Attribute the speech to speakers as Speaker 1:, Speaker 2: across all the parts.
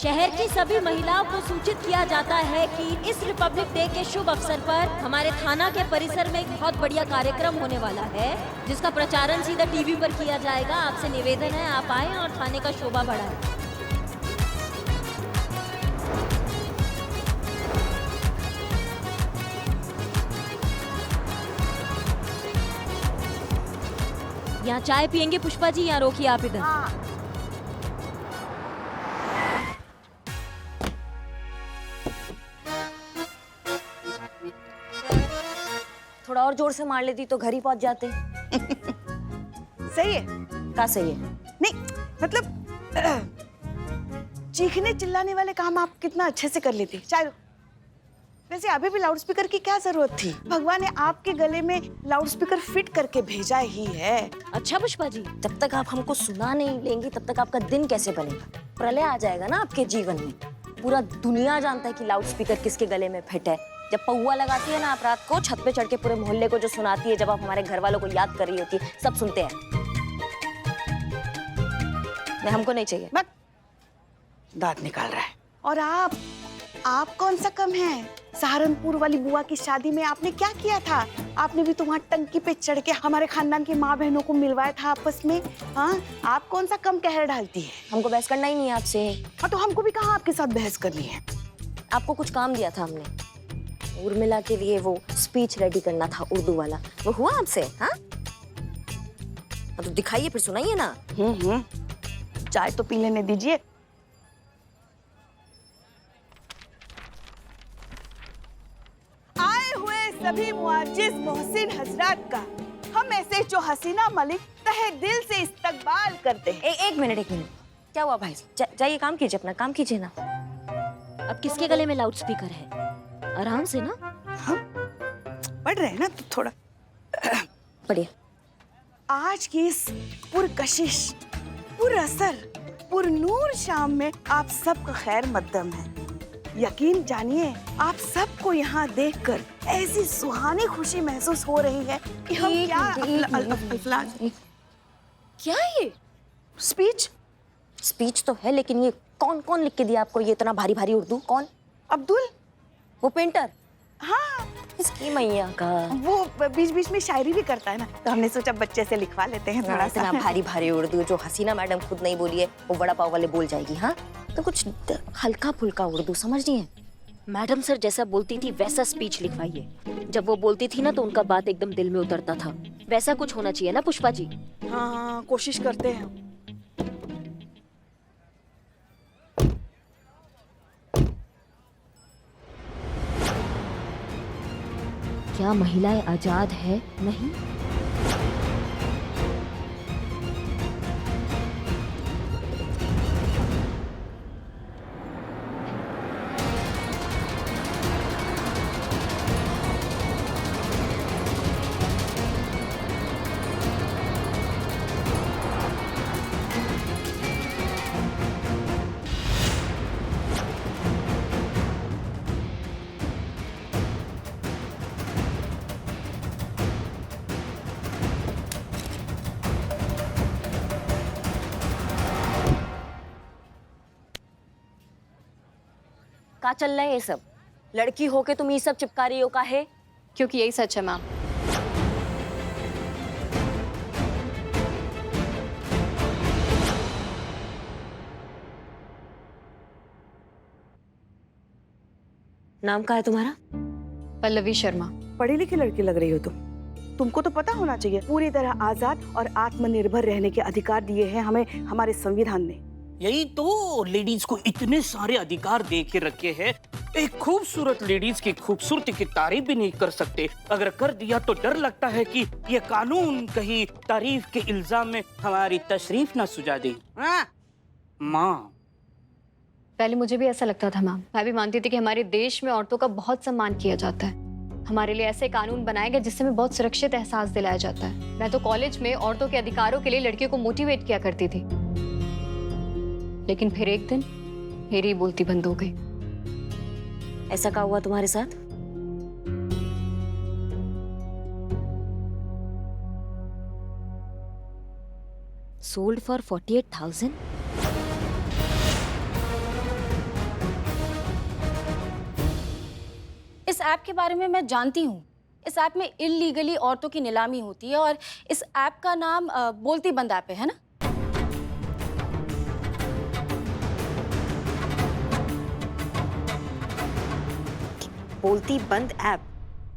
Speaker 1: शहर की सभी महिलाओं को सूचित किया जाता है कि इस रिपब्लिक डे के शुभ अवसर पर हमारे थाना के परिसर में एक बहुत बढ़िया कार्यक्रम होने वाला है, जिसका प्रचारण सीधा टीवी पर किया जाएगा। आपसे निवेदन है आप आए और थाने का शोभा बढ़ाएं। यहाँ चाय पियेंगे पुष्पा जी, यहाँ रोकिए आप इधर।
Speaker 2: थोड़ा और जोर से मार लेती तो घर ही पहुंच जाते।
Speaker 3: सही है।
Speaker 2: क्या सही है?
Speaker 3: नहीं मतलब चीखने चिल्लाने वाले काम आप कितना अच्छे से कर लेती। चाहे वैसे अभी भी लाउड स्पीकर की क्या जरूरत थी? भगवान ने आपके गले में लाउड स्पीकर फिट करके भेजा ही है।
Speaker 1: अच्छा पुष्पा जी,
Speaker 2: जब तक आप हमको सुना नहीं लेंगी तब तक आपका दिन कैसे बनेगा? प्रलय आ जाएगा ना आपके जीवन में। पूरा दुनिया जानता है कि लाउड स्पीकर किसके गले में फिट है। जब पौआ लगाती है ना आप रात को छत पे चढ़ के पूरे मोहल्ले को जो सुनाती है, जब आप हमारे घर वालों को याद कर रही होती है, सब सुनते हैं। नहीं, हमको नहीं चाहिए।
Speaker 3: बस दांत निकाल रहा है। और आप कौन सा कम है? सहारनपुर वाली बुआ की शादी में आपने क्या किया था? आपने भी तो वहाँ टंकी पे चढ़ के हमारे खानदान की माँ बहनों को मिलवाया था आपस में। हाँ, आप कौन सा कम कहर डालती है?
Speaker 2: हमको बहस करना ही नहीं है आपसे।
Speaker 3: हाँ, तो हमको भी कहाँ आपके साथ बहस करनी है।
Speaker 2: आपको कुछ काम दिया था हमने, उर्मिला के लिए वो स्पीच रेडी करना था उर्दू वाला, वो हुआ आपसे? हाँ, तो दिखाइए फिर सुनाइए ना।
Speaker 3: चाय तो पी लेने दीजिए। आए हुए सभी मुआजिज मोहसिन हजरात का हम ऐसे जो हसीना मलिक तहे दिल से इस्तकबाल करते हैं।
Speaker 2: एक मिनट। क्या हुआ भाई? जाइए काम कीजिए, अपना काम कीजिए ना।
Speaker 1: अब किसके गले में लाउड स्पीकर है? आराम से ना।
Speaker 3: हाँ, पढ़ रहे हैं ना तो थोड़ा
Speaker 2: पढ़िए।
Speaker 3: आज की इस पुरकशिश, पुरअसर, पुरनूर शाम में आप सबका खैर मकदम है। यकीन जानिए आप सबको यहाँ देखकर ऐसी सुहानी खुशी महसूस हो रही है कि हम
Speaker 2: क्या है ये?
Speaker 3: स्पीच
Speaker 2: तो है, लेकिन ये कौन लिख के दिया आपको ये इतना भारी भारी उर्दू? कौन?
Speaker 3: अब्दुल,
Speaker 2: वो पेंटर।
Speaker 3: हाँ,
Speaker 2: इसकी मैया का।
Speaker 3: वो बीच बीच में शायरी भी करता है ना, तो हमने सोचा बच्चे से लिखवा लेते हैं थोड़ा सा।
Speaker 2: इतना भारी भारी उर्दू जो हसीना मैडम खुद नहीं बोली है वो वड़ा पाव वाले बोल जाएगी। हाँ, तो कुछ हल्का फुल्का उर्दू समझिए।
Speaker 1: मैडम सर जैसा बोलती थी वैसा स्पीच लिखवाइए। जब वो बोलती थी ना तो उनका बात एकदम दिल में उतरता था। वैसा कुछ होना चाहिए ना पुष्पा जी?
Speaker 3: हाँ, कोशिश करते हैं।
Speaker 1: क्या महिलाएं आजाद है? नहीं।
Speaker 2: का चल रहा है ये सब? लड़की होके तुम ये सब चिपका रही हो का है?
Speaker 4: क्योंकि यही सच है मैम।
Speaker 2: नाम का है तुम्हारा?
Speaker 4: पल्लवी शर्मा।
Speaker 3: पढ़ी लिखी लड़की लग रही हो तुमको तो पता होना चाहिए पूरी तरह आजाद और आत्मनिर्भर रहने के अधिकार दिए हैं हमें हमारे संविधान ने।
Speaker 5: यही तो लेडीज को इतने सारे अधिकार दे के रखे हैं। एक खूबसूरत लेडीज की खूबसूरती की तारीफ भी नहीं कर सकते। अगर कर दिया तो डर लगता है कि ये कानून कहीं तारीफ के इल्जाम में हमारी तशरीफ ना सुझा दे। माँ,
Speaker 4: पहले मुझे भी ऐसा लगता था मैम। मैं भी मानती थी कि हमारे देश में औरतों का बहुत सम्मान किया जाता है। हमारे लिए ऐसे कानून बनाए गए जिससे हमें बहुत सुरक्षित एहसास दिलाया जाता है। मैं तो कॉलेज में औरतों के अधिकारों के लिए लड़कियों को मोटिवेट किया करती थी, लेकिन फिर एक दिन मेरी बोलती बंद हो गई।
Speaker 2: ऐसा क्या हुआ तुम्हारे साथ?
Speaker 1: Sold for 48,000।
Speaker 6: इस ऐप के बारे में मैं जानती हूँ। इस ऐप में इलीगली औरतों की नीलामी होती है और इस ऐप का नाम बोलती बंद ऐप है ना?
Speaker 2: बोलती बंद ऐप?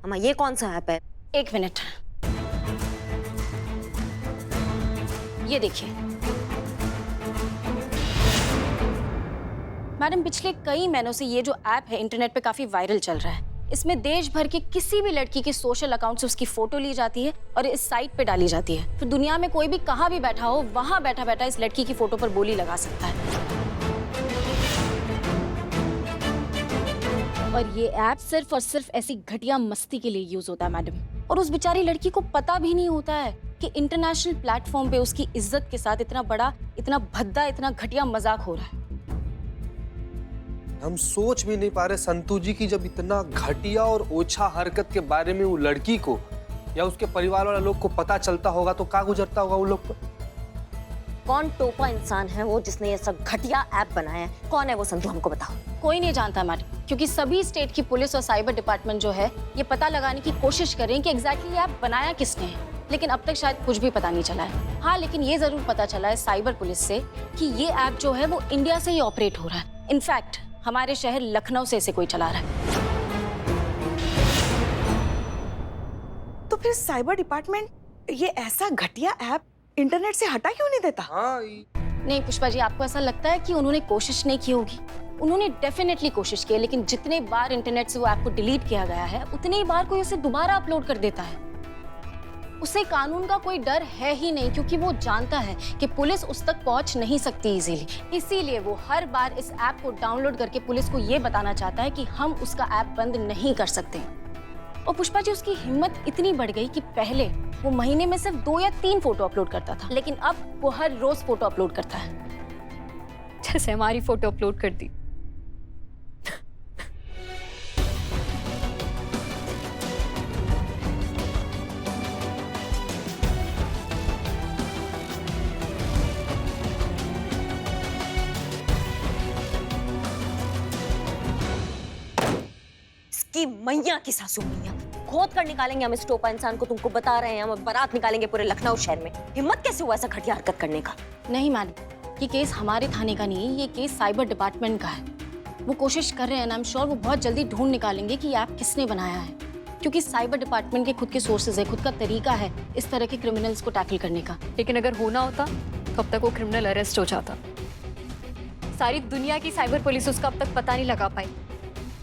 Speaker 2: अम्मा ये कौन सा ऐप है?
Speaker 6: एक मिनट, ये देखिए मैडम, पिछले कई महीनों से ये जो ऐप है इंटरनेट पे काफी वायरल चल रहा है। इसमें देश भर की किसी भी लड़की के सोशल अकाउंट से उसकी फोटो ली जाती है और इस साइट पे डाली जाती है। फिर दुनिया में कोई भी कहाँ भी बैठा हो, वहां बैठा बैठा इस लड़की की फोटो पर बोली लगा सकता है। और ये ऐप सिर्फ और सिर्फ ऐसी घटिया मस्ती के लिए यूज होता है मैडम। और उस बेचारी लड़की को पता भी नहीं होता है कि इंटरनेशनल प्लेटफॉर्म पे उसकी इज्जत के साथ इतना बड़ा, इतना भद्दा, इतना घटिया मजाक हो रहा है।
Speaker 7: हम सोच भी नहीं पा रहे संतू जी की, जब इतना घटिया और ओछा हरकत के बारे में वो लड़की को या उसके परिवार वाले लोग को पता चलता होगा तो क्या गुजरता होगा वो लोग पर।
Speaker 2: कौन टोपा इंसान है वो जिसने ये सब घटिया ऐप बनाया है? कौन है वो संतू, हमको बताओ।
Speaker 6: कोई नहीं जानता मैडम, क्योंकि सभी स्टेट की पुलिस और साइबर डिपार्टमेंट जो है ये पता लगाने की कोशिश कर रहे हैं कि एग्जैक्टली ये ऐप बनाया किसने है, लेकिन अब तक शायद कुछ भी पता नहीं चला है। हाँ, लेकिन ये जरूर पता चला है साइबर पुलिस से कि ये ऐप जो है वो इंडिया से ही ऑपरेट हो रहा है। इनफैक्ट हमारे शहर लखनऊ से इसे कोई चला रहा है।
Speaker 3: तो फिर साइबर डिपार्टमेंट ये ऐसा घटिया ऐप इंटरनेट से हटा क्यों नहीं देता?
Speaker 7: हाँ,
Speaker 6: नहीं पुष्पा जी, आपको ऐसा लगता है कि उन्होंने कोशिश नहीं की होगी? उन्होंने डेफिनेटली कोशिश की है, लेकिन जितने बार इंटरनेट से वो ऐप को डिलीट किया गया है उतने ही बार कोई उसे दोबारा अपलोड कर देता है। उसे कानून का कोई डर है ही नहीं, क्योंकि वो जानता है कि पुलिस उस तक पहुंच नहीं सकती इजीली। इसीलिए वो हर बार इस ऐप को डाउनलोड करके पुलिस को ये बताना चाहता है कि हम उसका ऐप बंद नहीं कर सकते। और पुष्पा जी, उसकी हिम्मत इतनी बढ़ गई कि पहले वो महीने में सिर्फ 2 या 3 फोटो अपलोड करता था, लेकिन अब वो हर रोज फोटो अपलोड करता है।
Speaker 4: जैसे हमारी फोटो अपलोड कर दी।
Speaker 2: इसकी मैया की सासू मैया, खोद कर निकालेंगे हम इस टोपा इंसान को। तुमको बता रहे हैं, हम बारात निकालेंगे पूरे लखनऊ शहर में। हिम्मत कैसे हुआ ऐसा घटिया हरकत करने का?
Speaker 6: नहीं मैडम, ये केस हमारे थाने का नहीं है, ये केस साइबर डिपार्टमेंट का है। वो कोशिश कर रहे हैं, आई एम श्योर वो बहुत जल्दी ढूंढ निकालेंगे कि ये ऐप किसने बनाया है, क्योंकि साइबर डिपार्टमेंट के खुद के सोर्सेज है, खुद का तरीका है इस तरह के क्रिमिनल्स को टैकल करने का।
Speaker 4: लेकिन अगर होना होता तो अब तक वो क्रिमिनल अरेस्ट हो जाता। सारी दुनिया की साइबर पुलिस उसका अब तक पता नहीं लगा पाई।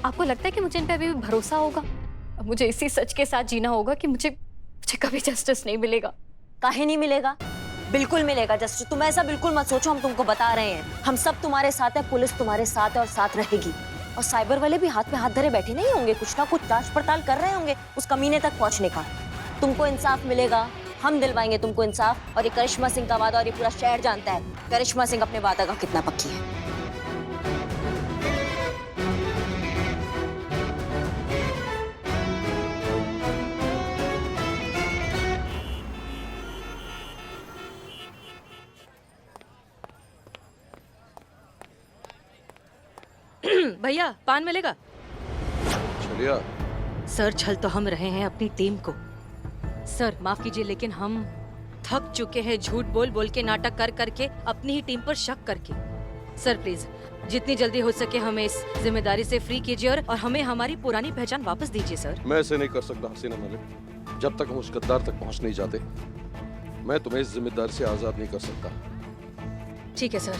Speaker 4: आपको लगता है कि मुझे इन पे अभी भी भरोसा होगा? अब मुझे इसी सच के साथ जीना होगा कि मुझे कभी जस्टिस नहीं मिलेगा।
Speaker 2: काहे नहीं मिलेगा? बिल्कुल मिलेगा जस्टिस। तुम ऐसा बिल्कुल मत सोचो, हम तुमको बता रहे हैं, हम सब तुम्हारे साथ है, पुलिस तुम्हारे साथ है और साथ रहेगी। और साइबर वाले भी हाथ में हाथ धरे बैठे नहीं होंगे, कुछ ना कुछ जांच पड़ताल कर रहे होंगे उस कमीने तक पहुंचने का। तुमको इंसाफ मिलेगा, हम दिलवाएंगे तुमको इंसाफ। और ये करिश्मा सिंह का वादा, और ये पूरा शहर जानता है करिश्मा सिंह अपने वादा का कितना पक्की है।
Speaker 8: भैया पान मिलेगा?
Speaker 7: चलिए।
Speaker 8: सर छल तो हम रहे हैं अपनी टीम को। सर माफ कीजिए, लेकिन हम थक चुके हैं झूठ बोल बोल के, नाटक कर करके, अपनी ही टीम पर शक करके। सर प्लीज जितनी जल्दी हो सके हमें इस जिम्मेदारी से फ्री कीजिए और हमें हमारी पुरानी पहचान वापस दीजिए सर।
Speaker 9: मैं ऐसे नहीं कर सकता हसीना मलिक। जब तक हम उस गद्दार तक पहुंच नहीं जाते, मैं तुम्हें इस जिम्मेदारी से आजाद नहीं कर सकता।
Speaker 8: ठीक है सर,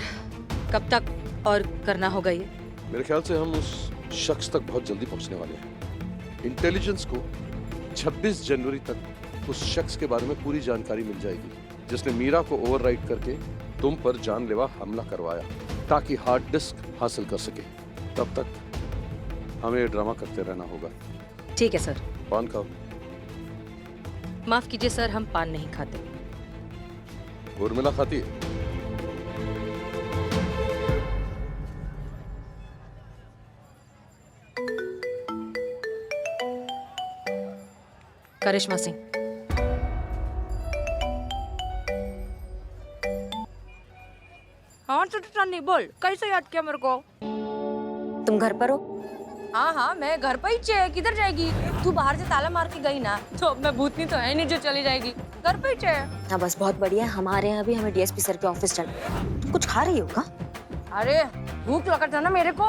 Speaker 8: कब तक और करना होगा ये?
Speaker 9: मेरे ख्याल से हम उस शख्स तक बहुत जल्दी पहुंचने वाले हैं। इंटेलिजेंस को 26 जनवरी तक उस शख्स के बारे में पूरी जानकारी मिल जाएगी जिसने मीरा को ओवरराइड करके तुम पर जानलेवा हमला करवाया ताकि हार्ड डिस्क हासिल कर सके। तब तक हमें ये ड्रामा करते रहना होगा।
Speaker 8: ठीक है सर।
Speaker 9: पान खाओ।
Speaker 8: माफ कीजिए सर, हम पान नहीं खाते।
Speaker 9: उर्मिला खाती है?
Speaker 8: करिश्मा सिंह। हाँ नहीं बोल, कैसे याद किया मेरे को?
Speaker 2: तुम घर पर हो?
Speaker 6: हाँ हाँ, मैं घर पर ही है, किधर जाएगी? तू बाहर से ताला मार के गई ना, तो अब मैं भूतनी तो है नहीं जो चली जाएगी। घर पर ही है।
Speaker 2: हाँ बस बहुत बढ़िया, हमारे यहाँ भी हमें डीएसपी सर के ऑफिस चलना है। तुम कुछ खा रही हो क्या?
Speaker 6: अरे भूख लगा था ना मेरे को,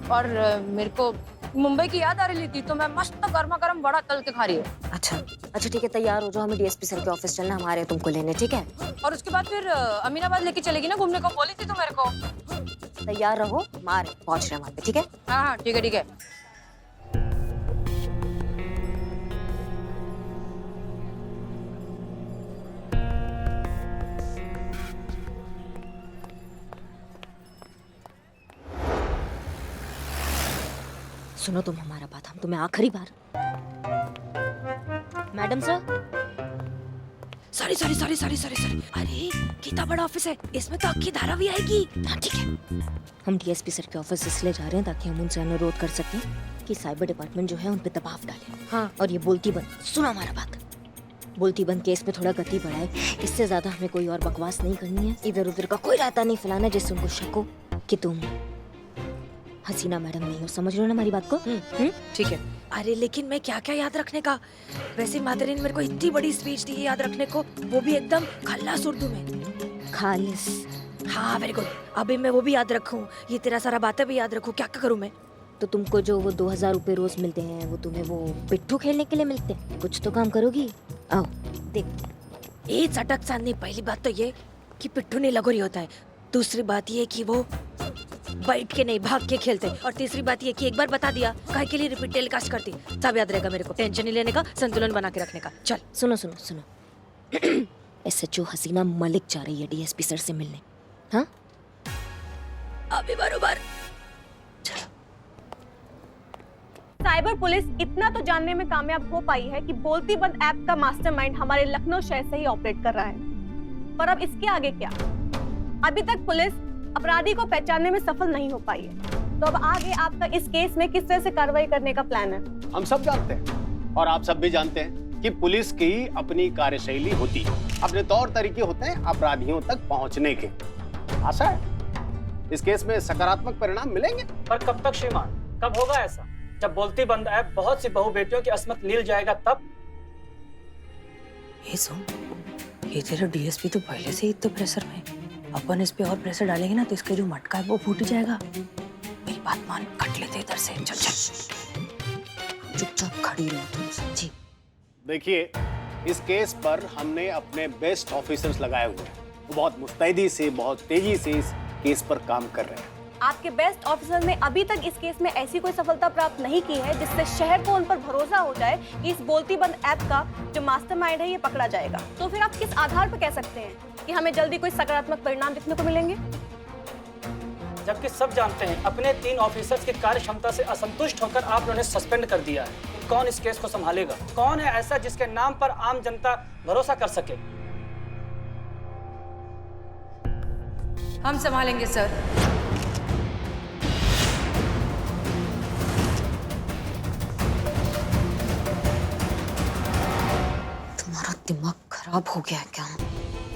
Speaker 6: और मेरे को मुंबई की याद आ रही थी, तो मैं मस्त गर्मा गर्म बड़ा तल के खा रही हूँ।
Speaker 2: अच्छा अच्छा ठीक है, तैयार हो जाओ, हमें डीएसपी सर के ऑफिस चलना, हमारे यहाँ तुमको लेने, ठीक है?
Speaker 6: और उसके बाद फिर अमीनाबाद लेके चलेगी ना घूमने को, बोली थी तो मेरे को।
Speaker 2: तैयार रहो, हमारे पहुँच रहे हैं वहाँ पे, ठीक है?
Speaker 6: हाँ हाँ ठीक है ठीक है।
Speaker 2: सुनो तुम हमारा बात, हम तुम्हें आखिरी बार। Madam sir,
Speaker 8: sorry sorry sorry sorry sorry sorry, अरे कितना बड़ा ऑफिस है, इसमें तो अक्की धारा भी आएगी।
Speaker 2: हाँ ठीक है, हम डीएसपी सर के ऑफिस इसलिए जा रहे हैं ताकि हम उनसे अनुरोध कर सकें कि साइबर डिपार्टमेंट जो है उन पे दबाव डाले।
Speaker 8: हाँ।
Speaker 2: और ये बोलती बंद, सुनो हमारा बात, बोलती बंद केस पे थोड़ा गति बढ़ाए, इससे ज्यादा हमें कोई और बकवास नहीं करनी है, इधर उधर का कोई रायता नहीं फैलाना जिससे उनको शक हो कि तुम हसीना मैडम नहीं हो। समझ रहे हो ना हमारी बात को?
Speaker 8: ठीक है। अरे लेकिन मैं क्या क्या याद रखने का, वैसे मातारी ने मेरे को इतनी बड़ी स्पीच दी है याद रखने को, वो भी एकदम खल्लास उर्दू में।
Speaker 2: खालिस।
Speaker 8: हाँ वेरी गुड, अभी मैं वो भी याद रखूं, ये तेरा सारा बातें भी याद रखूं, क्या क्या करूं मैं?
Speaker 2: तो तुमको जो वो 2000 रुपए रोज मिलते हैं वो तुम्हें वो पिट्ठू खेलने के लिए मिलते हैं, कुछ तो काम करोगी। आओ देख।
Speaker 8: ए चटक चांदनी, पहली बात तो ये कि पिट्ठू नहीं लगोरी होता है, दूसरी बात ये कि वो बैठ के नहीं भाग के खेलते, और तीसरी बात ये कि एक बार बता दिया काहे के लिए रिपीट टेलीकास्ट करती, सब याद रहेगा मेरे को। टेंशन नहीं लेने का, संतुलन बना के रखने का। चल
Speaker 2: सुनो सुनो सुनो, एसएचओ हसीना मलिक जा रही है डीएसपी सर से मिलने। हाँ
Speaker 8: अभी बरोबर।
Speaker 10: साइबर पुलिस इतना तो जानने में कामयाब हो पाई है कि बोलती बंद ऐप का मास्टरमाइंड हमारे लखनऊ शहर से ही ऑपरेट कर रहा है, पर अब इसके आगे क्या? अभी तक पुलिस अपराधी को पहचानने में सफल नहीं हो पाई है, तो अब आगे आपका इस केस में किस तरह से कार्रवाई करने का प्लान है?
Speaker 11: हम सब जानते हैं और आप सब भी जानते हैं कि पुलिस की अपनी कार्यशैली होती है, अपने तौर तरीके होते हैं अपराधियों तक पहुंचने के। आशा है इस केस में सकारात्मक परिणाम मिलेंगे।
Speaker 12: पर कब तक श्रीमान, कब होगा ऐसा? जब बोलती बंद ऐप बहुत सी बहु बेटियों की अस्मत लील जाएगा तब।
Speaker 8: ये सुन, ये तेरा डीएसपी तो पहले से ही इतने प्रेशर में, अपन इस पे और प्रेशर डालेंगे ना तो इसका जो मटका है वो फूट जाएगा। मेरी बात मान, कट लेते इधर से। चल चल,
Speaker 2: चुपचाप खड़ी रहो तुम, समझी?
Speaker 11: देखिए इस केस पर हमने अपने बेस्ट ऑफिसर्स लगाए हुए हैं, वो बहुत मुस्तैदी से बहुत तेजी से इस केस पर काम कर रहे हैं।
Speaker 10: आपके बेस्ट ऑफिसर ने अभी तक इस केस में ऐसी कोई सफलता प्राप्त नहीं की है जिससे शहर को उन पर भरोसा हो जाए कि इस बोलती बंद ऐप का जो मास्टरमाइंड है ये पकड़ा जाएगा। तो फिर आप किस आधार पर कह सकते हैं कि हमें जल्दी कोई सकारात्मक परिणाम दिखने को मिलेंगे?
Speaker 12: जबकि सब जानते हैं अपने 3 ऑफिसर्स की कार्य क्षमता से असंतुष्ट होकर आप उन्हें सस्पेंड कर दिया है। कौन इस केस को संभालेगा? कौन है ऐसा जिसके नाम पर आम जनता भरोसा कर सके?
Speaker 6: हम संभालेंगे सर।
Speaker 2: तुम्हारा दिमाग खराब हो गया है क्या?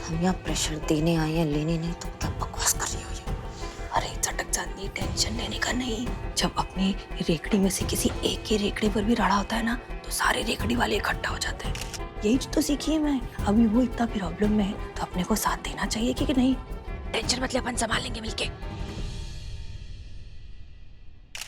Speaker 2: हम यहाँ प्रेशर देने आए हैं, लेने नहीं। तुम क्या बकवास कर रही हो ये?
Speaker 8: अरे चटक चांदनी, टेंशन लेने का नहीं, जब अपनी रेकड़ी में से किसी एक की रेकड़ी पर भी राड़ा होता है ना तो सारे रेकड़ी वाले इकट्ठा हो जाते हैं। यही तो सीखी है मैं। अभी वो इतना प्रॉब्लम में है तो अपने को साथ देना चाहिए कि नहीं? टेंशन मत ले, अपन संभालेंगे मिलके।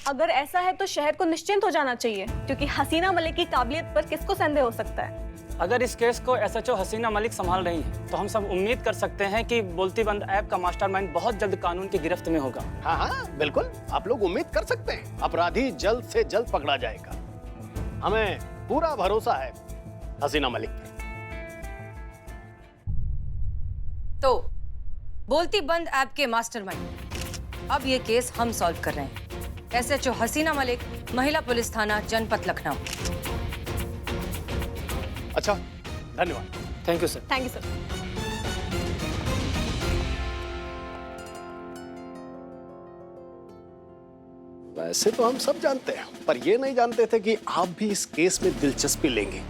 Speaker 10: अगर ऐसा है तो शहर को निश्चिंत हो जाना चाहिए, क्योंकि हसीना मलिक की काबिलियत पर किसको संदेह हो सकता है?
Speaker 12: अगर इस केस को एसएचओ हसीना मलिक संभाल रही है तो हम सब उम्मीद कर सकते हैं कि बोलती बंद ऐप का मास्टरमाइंड बहुत जल्द कानून की गिरफ्त में होगा।
Speaker 11: हाँ हाँ बिल्कुल, आप लोग उम्मीद कर सकते हैं अपराधी जल्द से जल्द पकड़ा जाएगा। हमें पूरा भरोसा है हसीना मलिक पर।
Speaker 6: तो बोलती बंद ऐप के मास्टरमाइंड, अब ये केस हम सॉल्व कर रहे हैं। एसएचओ हसीना मलिक, महिला पुलिस थाना जनपथ लखनऊ।
Speaker 11: अच्छा, धन्यवाद।
Speaker 12: Thank you sir.
Speaker 10: Thank you sir.
Speaker 11: वैसे तो हम सब जानते हैं, पर ये नहीं जानते थे कि आप भी इस केस में दिलचस्पी लेंगे।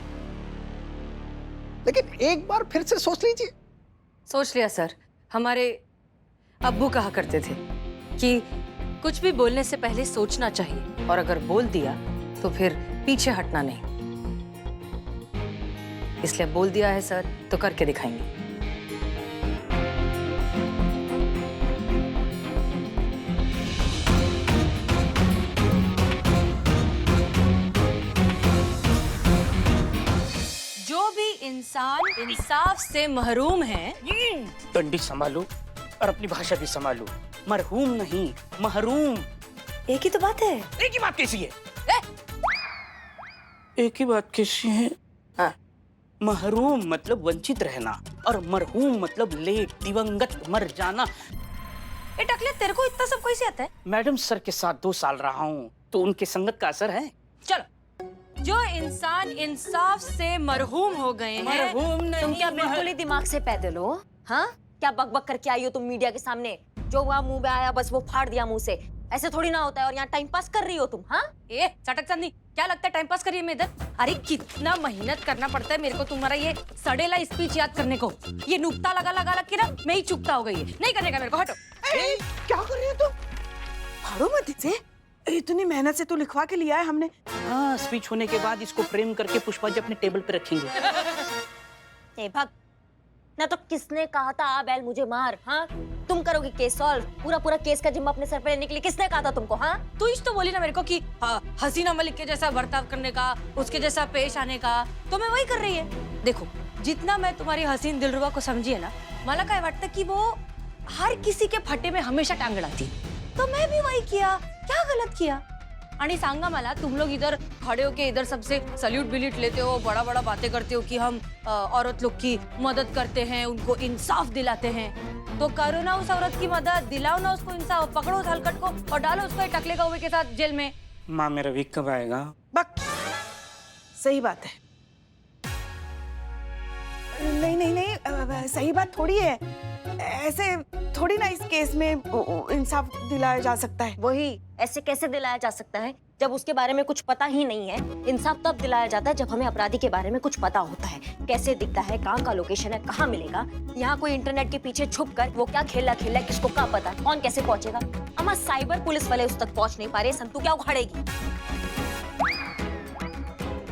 Speaker 11: लेकिन एक बार फिर से सोच लीजिए।
Speaker 6: सोच लिया सर। हमारे अब्बू कहा करते थे कि
Speaker 8: कुछ भी बोलने से पहले सोचना चाहिए, और अगर बोल दिया तो फिर पीछे हटना नहीं। इसलिए बोल दिया है सर तो करके दिखाएंगे। जो भी इंसान इंसाफ से महरूम है,
Speaker 5: डंडी संभालो और अपनी भाषा भी संभालो। मरहूम नहीं, महरूम।
Speaker 8: एक ही तो बात है।
Speaker 5: एक ही बात कैसी है? एक ही बात कैसी है? हाँ। महरूम मतलब वंचित रहना और मरहूम मतलब लेट, दिवंगत, मर जाना।
Speaker 8: ए टकले, तेरे को इतना सब कैसे आता है?
Speaker 5: मैडम सर के साथ 2 साल रहा हूँ तो उनके संगत का असर है।
Speaker 8: चलो, जो इंसान इंसाफ से मरहूम हो गए हैं,
Speaker 5: मरहूम नहीं,
Speaker 2: तुम क्या बिल्कुल ही दिमाग से पैदल हो? हाँ, क्या बकबक करके आई हो तुम मीडिया के सामने? जो वहाँ मुंह में आया बस वो फाड़ दिया मुंह से। ऐसे थोड़ी ना होता है। और यहाँ टाइम पास कर रही हो तुम? हाँ,
Speaker 8: ए चटक चंदी, क्या लगता है टाइम पास करिए मैं इधर? अरे कितना मेहनत करना पड़ता है मेरे को तुम्हारा ये सड़ेला स्पीच याद करने को। ये नुक्ता लगा लगा लग के ना मैं ही चुकता हो गई है। नहीं करने का मेरे को, हटो।
Speaker 3: क्या कर रही हो तुम? फाड़ो मत इसे। इतनी मेहनत से तो लिखवा के लिया है हमने।
Speaker 5: हाँ, स्पीच होने के बाद इसको फ्रेम करके पुष्पा जी अपने टेबल पे रखेंगे।
Speaker 2: ए भग ना, तो किसने कहा था आ बैल मुझे मार? हाँ, तुम करोगे केस सॉल्व? पूरा केस का जिम्मा अपने सर पे लेने के लिए किसने कहा था तुमको? हाँ,
Speaker 8: तू इस तो बोली ना मेरे को कि हसीना मलिक के जैसा बर्ताव करने का, उसके जैसा पेश आने का, तो मैं वही कर रही है। देखो, जितना मैं तुम्हारी हसीन दिलरुबा को समझी है ना, मला काय वाटतं कि वो हर किसी के फटे में हमेशा टांग अड़ाती, तो मैं भी वही किया। क्या गलत किया? आणि सांगा मला, तुम लोग इधर खड़े होके इधर सबसे सल्यूट बिल्यूट लेते हो, बड़ा बड़ा बातें करते हो कि हम औरत लोग की मदद करते हैं, उनको इंसाफ दिलाते हैं। तो करो ना उस औरत की मदद, दिलाओ ना उसको इंसाफ, पकड़ो उस हलकट को और डालो उसको टकले कौवे के साथ जेल में।
Speaker 5: माँ, मेरा वीक कब आएगा?
Speaker 3: बक, सही बात है। नहीं, सही बात थोड़ी है। ऐसे थोड़ी ना इस केस में इंसाफ दिलाया जा सकता है।
Speaker 2: वही, ऐसे कैसे दिलाया जा सकता है जब उसके बारे में कुछ पता ही नहीं है? इंसाफ तब दिलाया जाता है जब हमें अपराधी के बारे में कुछ पता होता है, कैसे दिखता है, कहाँ का लोकेशन है, कहाँ मिलेगा। यहाँ कोई इंटरनेट के पीछे छुप कर वो क्या खेला खेला है, किसको क्या पता, कौन कैसे पहुंचेगा? अम्मा, साइबर पुलिस वाले उस तक पहुंच नहीं पा रहे, संतु क्या उखाड़ेगी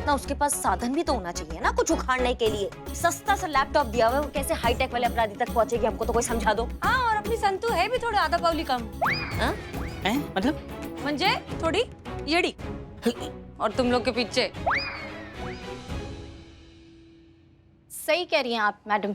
Speaker 2: ना? उसके पास साधन भी तो होना चाहिए ना कुछ उखाड़ने के लिए। सस्ता सा लैपटॉप दिया हुआ है, वो कैसे हाईटेक वाले अपराधी तक पहुंचेगी? हमको तो कोई समझा दो।
Speaker 8: हाँ, और अपनी संतू है भी थोड़े आधा पावली कम।
Speaker 2: हाँ?
Speaker 5: मतलब
Speaker 8: म्हणजे थोड़ी येड़ी, और तुम लोग के पीछे।
Speaker 6: सही कह रही हैं आप मैडम।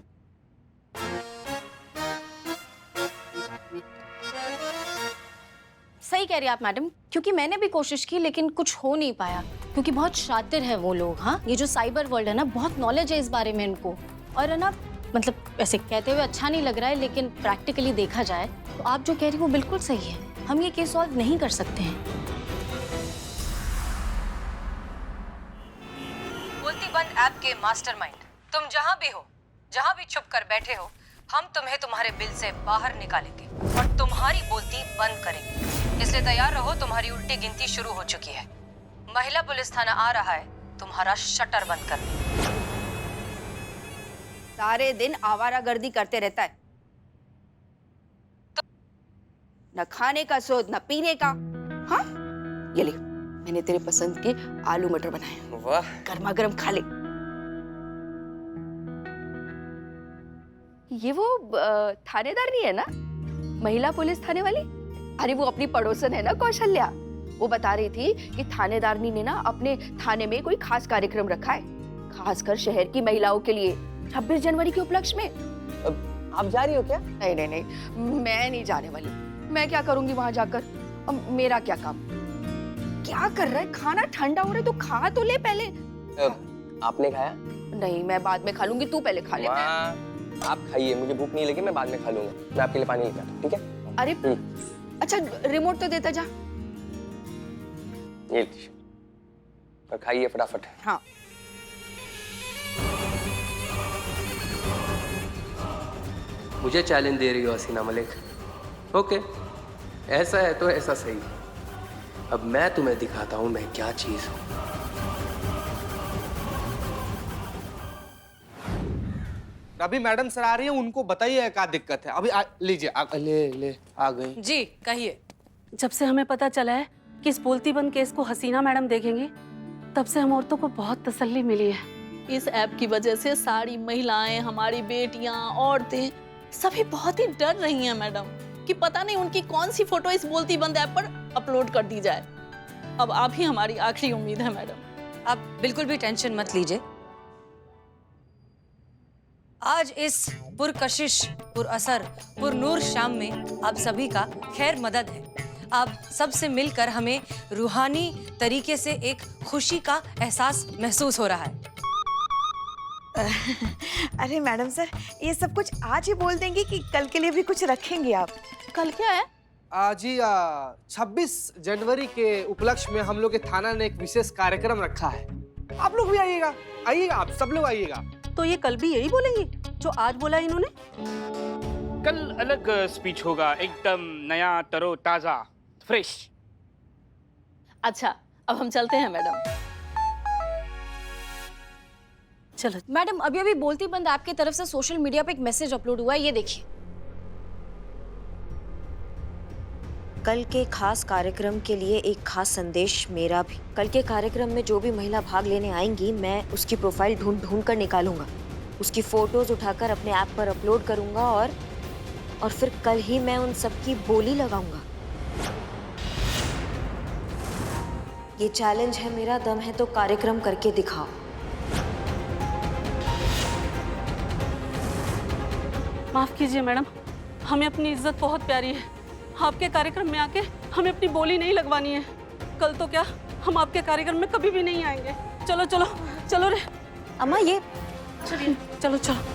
Speaker 6: सही कह रही हैं आप मैडम, क्योंकि मैंने भी कोशिश की लेकिन कुछ हो नहीं पाया, क्योंकि बहुत शातिर है वो लोग। हाँ, ये जो साइबर वर्ल्ड है ना, बहुत नॉलेज है इस बारे में इनको। और है ना, मतलब ऐसे कहते हुए अच्छा नहीं लग रहा है, लेकिन प्रैक्टिकली देखा जाए तो आप जो कह रही वो बिल्कुल सही है। हम ये केस सॉल्व नहीं कर सकते हैं।
Speaker 8: बोलती बंद ऐप के मास्टरमाइंड, तुम जहाँ भी हो, जहाँ भी छुप कर बैठे हो, हम तुम्हें तुम्हारे बिल से बाहर निकालेंगे और तुम्हारी बोलती बंद करेंगे। इसलिए तैयार रहो, तुम्हारी उल्टी गिनती शुरू हो चुकी है। महिला पुलिस थाना आ रहा है तुम्हारा शटर बंद करने।
Speaker 13: सारे दिन आवारागर्दी करते रहता है, न खाने का सोच न पीने का। हाँ, ये ले, मैंने तेरे पसंद के आलू मटर बनाए।
Speaker 7: वाह,
Speaker 13: गर्मा गर्म खा ले। ये वो थानेदार नहीं है ना, महिला पुलिस थाने वाली? अरे वो अपनी पड़ोसन है ना, कौशल्या। वो बता रही थी कि थानेदारनी ने ना अपने थाने में कोई खास कार्यक्रम रखा है, खासकर शहर की महिलाओं के लिए, 26 जनवरी के उपलक्ष्य में।
Speaker 7: आप जा रही हो क्या?
Speaker 13: नहीं नहीं नहीं, मैं नहीं जाने वाली। मैं क्या करूंगी वहां जाकर? अब मेरा क्या काम? क्या कर रहा है? खाना ठंडा हो रहा है तो खा तो ले पहले।
Speaker 7: आपने खाया?
Speaker 13: नहीं, मैं बाद में खा लूंगी, तू पहले खा ले।
Speaker 7: आप खाइए, मुझे भूख नहीं लगी, मैं बाद में खा लूंगा। मैं आपके लिए पानी लेकर आता हूं, ठीक है?
Speaker 13: अरे अच्छा, रिमोट तो देता जा।
Speaker 7: ये लीजिए, और खाइए फटाफट।
Speaker 13: हाँ,
Speaker 7: मुझे चैलेंज दे रही हो हसीना मलिक? ओके, ऐसा है तो ऐसा सही। अब मैं तुम्हें दिखाता हूं मैं क्या चीज हूं। अभी मैडम सर आ रही है, उनको बताइए क्या दिक्कत है। अभी लीजिए, ले आ गई।
Speaker 8: जी कहिए।
Speaker 3: जब से हमें पता चला है कि इस बोलती बंद केस को हसीना मैडम देखेंगी, तब से हम औरतों को बहुत तसल्ली मिली है।
Speaker 14: इस ऐप की वजह से सारी महिलाएं, हमारी बेटियां, औरतें सभी बहुत ही डर रही हैं मैडम कि पता नहीं उनकी कौन सी फोटो इस बोलती बंद ऐप पर अपलोड कर दी जाए। अब आप ही हमारी आखिरी उम्मीद है मैडम।
Speaker 8: आप बिल्कुल भी टेंशन मत लीजिए। आज इस पुरकशिश, पुरअसर, पुरनूर शाम में आप सभी का खैर मदद है। आप सबसे मिलकर हमें रूहानी तरीके से एक खुशी का एहसास महसूस हो रहा है।
Speaker 3: अरे मैडम सर, ये सब कुछ आज ही बोल देंगे कि कल के लिए भी कुछ रखेंगे आप?
Speaker 14: कल क्या है?
Speaker 7: आज ही 26 जनवरी के उपलक्ष्य में हम लोग के थाना ने एक विशेष कार्यक्रम रखा है। आप लोग भी आइएगा, आइएगा, आप सब लोग आइएगा।
Speaker 3: तो ये कल भी यही बोलेंगे जो आज बोला इन्होंने?
Speaker 5: कल अलग स्पीच होगा, एकदम नया, तरोताजा, फ्रेश।
Speaker 14: अच्छा, अब हम चलते हैं मैडम।
Speaker 3: चलो
Speaker 6: मैडम, अभी अभी बोलती बंद ऐप की तरफ से सोशल मीडिया पे एक मैसेज अपलोड हुआ है, ये देखिए।
Speaker 2: कल के खास कार्यक्रम के लिए एक खास संदेश मेरा भी। कल के कार्यक्रम में जो भी महिला भाग लेने आएंगी, मैं उसकी प्रोफाइल ढूंढ कर निकालूंगा, उसकी फोटोज उठाकर अपने ऐप पर अपलोड करूंगा और फिर कल ही मैं उन सबकी बोली लगाऊंगा। ये चैलेंज है मेरा, दम है तो कार्यक्रम करके दिखाओ।
Speaker 3: माफ कीजिए मैडम, हमें अपनी इज्जत बहुत प्यारी है। आपके कार्यक्रम में आके हमें अपनी बोली नहीं लगवानी है। कल तो क्या, हम आपके कार्यक्रम में कभी भी नहीं आएंगे। चलो चलो चलो रे
Speaker 2: अम्मा, ये
Speaker 3: चलिए, चलो चलो।